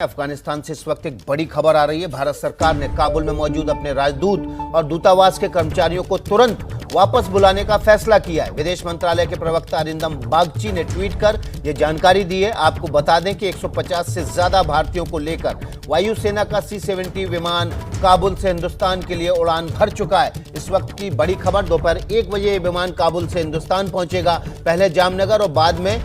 अफगानिस्तान से इस वक्त एक बड़ी खबर आ रही है। भारत सरकार ने काबुल में मौजूद अपने राजदूत और दूतावास के कर्मचारियों को तुरंत वापस बुलाने का फैसला किया है। विदेश मंत्रालय के प्रवक्ता अरिंदम बागची ने ट्वीट कर यह जानकारी दी है। आपको बता दें कि 150 से ज्यादा भारतीयों को लेकर वायुसेना का C-70 विमान काबुल से हिंदुस्तान के लिए उड़ान भर चुका है। इस वक्त की बड़ी खबर, दोपहर 1 बजे ये विमान काबुल से हिंदुस्तान पहुंचेगा। पहले जामनगर और बाद में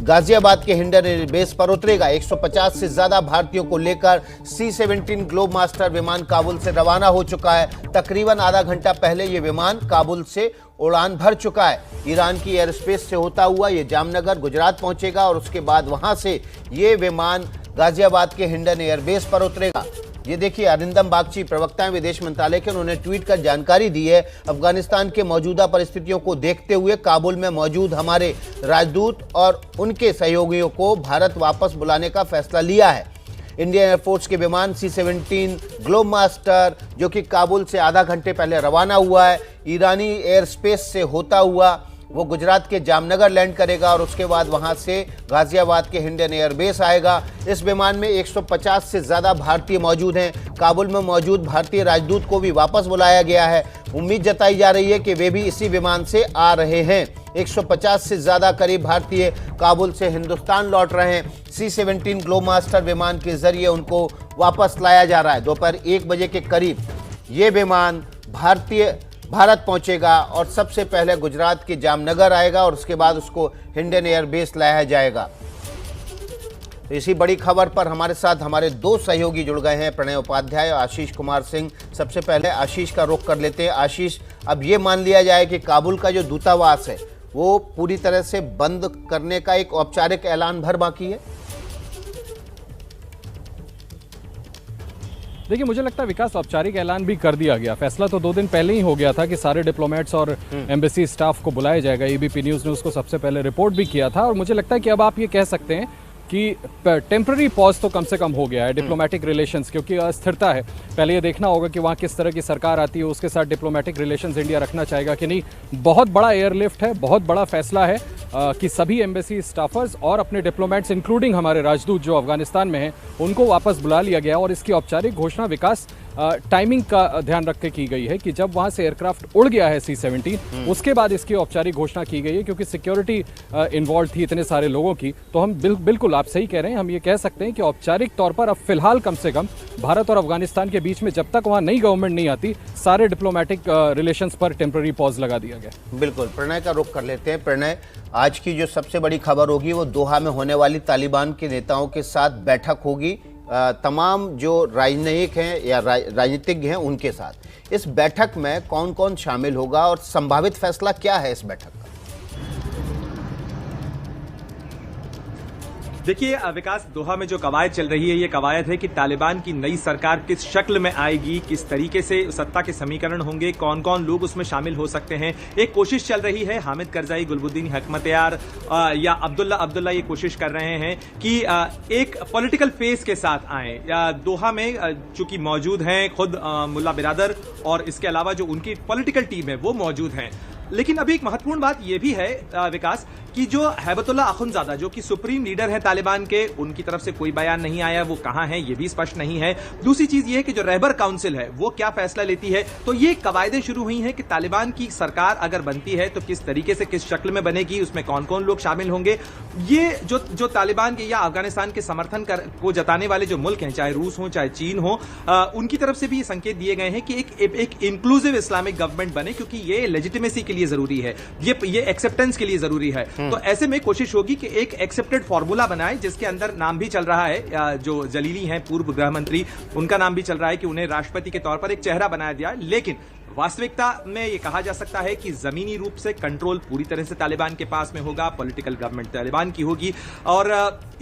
गाजियाबाद के हिंडन एयरबेस पर उतरेगा। 150 से ज्यादा भारतीयों को लेकर C-17 ग्लोब मास्टर विमान काबुल से रवाना हो चुका है। तकरीबन आधा घंटा पहले ये विमान काबुल से उड़ान भर चुका है। ईरान की एयर स्पेस से होता हुआ ये जामनगर गुजरात पहुंचेगा और उसके बाद वहां से ये विमान गाजियाबाद के हिंडन एयरबेस पर उतरेगा। ये देखिए, अरिंदम बागची प्रवक्ता हैं विदेश मंत्रालय के, उन्होंने ट्वीट कर जानकारी दी है। अफगानिस्तान के मौजूदा परिस्थितियों को देखते हुए काबुल में मौजूद हमारे राजदूत और उनके सहयोगियों को भारत वापस बुलाने का फैसला लिया है। इंडियन एयरफोर्स के विमान C-17 ग्लोब मास्टर, जो कि काबुल से आधा घंटे पहले रवाना हुआ है, ईरानी एयर स्पेस से होता हुआ वो गुजरात के जामनगर लैंड करेगा और उसके बाद वहां से गाजियाबाद के हिंडन एयरबेस आएगा। इस विमान में 150 से ज़्यादा भारतीय मौजूद हैं। काबुल में मौजूद भारतीय राजदूत को भी वापस बुलाया गया है। उम्मीद जताई जा रही है कि वे भी इसी विमान से आ रहे हैं। 150 से ज़्यादा करीब भारतीय काबुल से हिंदुस्तान लौट रहे हैं। C-17 ग्लोब मास्टर विमान के जरिए उनको वापस लाया जा रहा है। दोपहर 1 बजे के करीब ये विमान भारत पहुंचेगा और सबसे पहले गुजरात के जामनगर आएगा और उसके बाद उसको हिंडन एयरबेस लाया जाएगा। तो इसी बड़ी खबर पर हमारे साथ हमारे 2 सहयोगी जुड़ गए हैं, प्रणय उपाध्याय और आशीष कुमार सिंह। सबसे पहले आशीष का रुख कर लेते हैं। आशीष, अब ये मान लिया जाए कि काबुल का जो दूतावास है वो पूरी तरह से बंद करने का एक औपचारिक ऐलान भर बाकी है? देखिए, मुझे लगता है विकास, औपचारिक ऐलान भी कर दिया गया। फैसला तो 2 दिन पहले ही हो गया था कि सारे डिप्लोमेट्स और एम्बेसी स्टाफ को बुलाया जाएगा। एबीपी न्यूज़ ने उसको सबसे पहले रिपोर्ट भी किया था और मुझे लगता है कि अब आप ये कह सकते हैं कि टेम्पररी पॉज तो कम से कम हो गया है डिप्लोमेटिक रिलेशंस, क्योंकि अस्थिरता है। पहले ये देखना होगा कि वहाँ किस तरह की सरकार आती है, उसके साथ डिप्लोमेटिक रिलेशंस इंडिया रखना चाहेगा कि नहीं। बहुत बड़ा एयरलिफ्ट है, बहुत बड़ा फैसला है कि सभी एम्बेसी स्टाफर्स और अपने डिप्लोमेट्स इंक्लूडिंग हमारे राजदूत जो अफगानिस्तान में हैं उनको वापस बुला लिया गया। और इसकी औपचारिक घोषणा विकास टाइमिंग का ध्यान रख के की गई है कि जब वहां से एयरक्राफ्ट उड़ गया है C-17 उसके बाद इसकी औपचारिक घोषणा की गई है, क्योंकि सिक्योरिटी इन्वॉल्व थी इतने सारे लोगों की। तो हम बिल्कुल आप सही कह रहे हैं, हम ये कह सकते हैं कि औपचारिक तौर पर अब फिलहाल कम से कम भारत और अफगानिस्तान के बीच में जब तक वहां नई गवर्नमेंट नहीं आती, सारे डिप्लोमेटिक रिलेशंस पर टेम्पररी पॉज लगा दिया गया। बिल्कुल, प्रणय का रुख कर लेते हैं। प्रणय, आज की जो सबसे बड़ी खबर होगी वो दोहा में होने वाली तालिबान के नेताओं के साथ बैठक होगी, तमाम जो राजनयिक हैं या राजनीतिज्ञ हैं उनके साथ। इस बैठक में कौन कौन शामिल होगा और संभावित फैसला क्या है इस बैठक का? देखिए विकास, दोहा में जो कवायद चल रही है, ये कवायद है कि तालिबान की नई सरकार किस शक्ल में आएगी, किस तरीके से सत्ता के समीकरण होंगे, कौन कौन लोग उसमें शामिल हो सकते हैं। एक कोशिश चल रही है, हामिद करजाई, गुलबुद्दीन हकमतयार या अब्दुल्ला ये कोशिश कर रहे हैं कि एक पॉलिटिकल फेस के साथ आए। दोहा में चूंकि मौजूद हैं खुद मुल्ला बिरादर और इसके अलावा जो उनकी पॉलिटिकल टीम है वो मौजूद हैं। लेकिन अभी एक महत्वपूर्ण बात यह भी है विकास कि जो हैबतुल्लाह अखुंज़ादा, जो कि सुप्रीम लीडर हैं तालिबान के, उनकी तरफ से कोई बयान नहीं आया। वो कहां है ये भी स्पष्ट नहीं है। दूसरी चीज ये है कि जो रहबर काउंसिल है वो क्या फैसला लेती है। तो ये कवायदें शुरू हुई हैं कि तालिबान की सरकार अगर बनती है तो किस तरीके से, किस शक्ल में बनेगी, उसमें कौन कौन लोग शामिल होंगे। ये जो तालिबान के या अफगानिस्तान के समर्थन को जताने वाले जो मुल्क हैं, चाहे रूस हो चाहे चीन हो, उनकी तरफ से भी ये संकेत दिए गए हैं कि एक इंक्लूसिव इस्लामिक गवर्नमेंट बने, क्योंकि ये लेजिटिमेसी के लिए जरूरी है, ये एक्सेप्टेंस के लिए जरूरी है। तो ऐसे में कोशिश होगी कि एक एक्सेप्टेड फॉर्मूला बनाए, जिसके अंदर नाम भी चल रहा है, जो जलीली हैं पूर्व गृह मंत्री, उनका नाम भी चल रहा है कि उन्हें राष्ट्रपति के तौर पर एक चेहरा बनाया दिया। लेकिन वास्तविकता में यह कहा जा सकता है कि जमीनी रूप से कंट्रोल पूरी तरह से तालिबान के पास में होगा, पॉलिटिकल गवर्नमेंट तालिबान की होगी और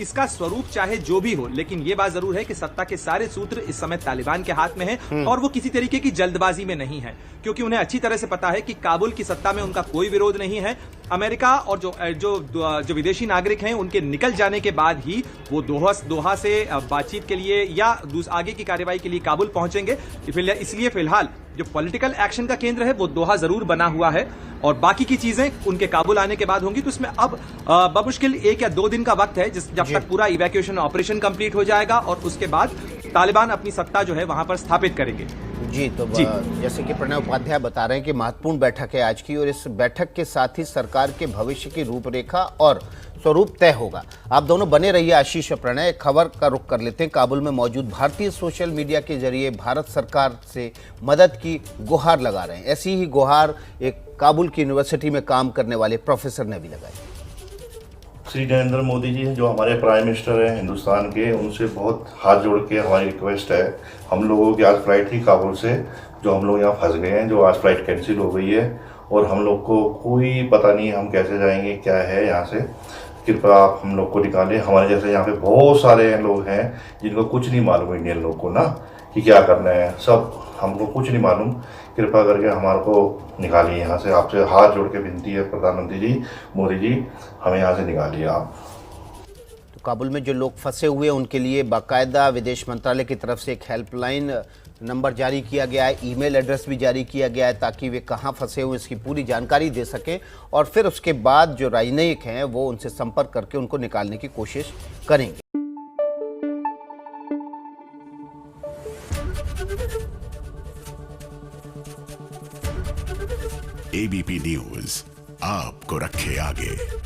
इसका स्वरूप चाहे जो भी हो, लेकिन यह बात जरूर है कि सत्ता के सारे सूत्र इस समय तालिबान के हाथ में हैं और वो किसी तरीके की जल्दबाजी में नहीं है, क्योंकि उन्हें अच्छी तरह से पता है कि काबुल की सत्ता में उनका कोई विरोध नहीं है। अमेरिका और जो विदेशी नागरिक हैं उनके निकल जाने के बाद ही वो दोहा से बातचीत के लिए या आगे की कार्रवाई के लिए काबुल पहुंचेंगे। इसलिए फिलहाल जो पॉलिटिकल एक्शन का केंद्र है वो दोहा जरूर बना हुआ है और बाकी की चीजें उनके काबुल आने के बाद होंगी। तो इसमें अब बमुश्किल 1 या 2 दिन का वक्त है जब तक पूरा इवैक्यूएशन ऑपरेशन कंप्लीट हो जाएगा और उसके बाद तालिबान अपनी सत्ता जो है वहां पर स्थापित करेंगे। जी तो जैसे कि प्रणय उपाध्याय बता रहे हैं कि महत्वपूर्ण बैठक है आज की और इस बैठक के साथ ही सरकार के भविष्य की रूपरेखा और स्वरूप तय होगा। आप दोनों बने रहिए आशीष और प्रणय। खबर का रुख कर लेते हैं। काबुल में मौजूद भारतीय सोशल मीडिया के जरिए भारत सरकार से मदद की गुहार लगा रहे हैं। ऐसी ही गुहार एक काबुल की यूनिवर्सिटी में काम करने वाले प्रोफेसर ने भी लगाई। श्री नरेंद्र मोदी जी जो हमारे प्राइम मिनिस्टर हैं हिंदुस्तान के, उनसे बहुत हाथ जोड़ के हमारी रिक्वेस्ट है। हम लोगों की आज फ्लाइट थी काबुल से, जो हम लोग यहाँ फंस गए हैं, जो आज फ्लाइट कैंसिल हो गई है और हम लोग को कोई पता नहीं हम कैसे जाएंगे, क्या है यहाँ से। कृपया आप हम लोग को निकालें। हमारे जैसे यहाँ पे बहुत सारे लोग हैं जिनको कुछ नहीं मालूम, इंडियन लोग को ना, कि क्या करना है, सब हमको कुछ नहीं मालूम। कृपया करके हमारे को निकालिए यहाँ से। आपसे हाथ जोड़ के विनती है प्रधानमंत्री जी, मोदी जी, हमें यहाँ से निकालिए आप। तो काबुल में जो लोग फंसे हुए हैं उनके लिए बाकायदा विदेश मंत्रालय की तरफ से एक हेल्पलाइन नंबर जारी किया गया है, ईमेल एड्रेस भी जारी किया गया है ताकि वे कहाँ फंसे हुए इसकी पूरी जानकारी दे सकें और फिर उसके बाद जो राजनयिक हैं वो उनसे संपर्क करके उनको निकालने की कोशिश करेंगे। एबीपी न्यूज आपको रखे आगे।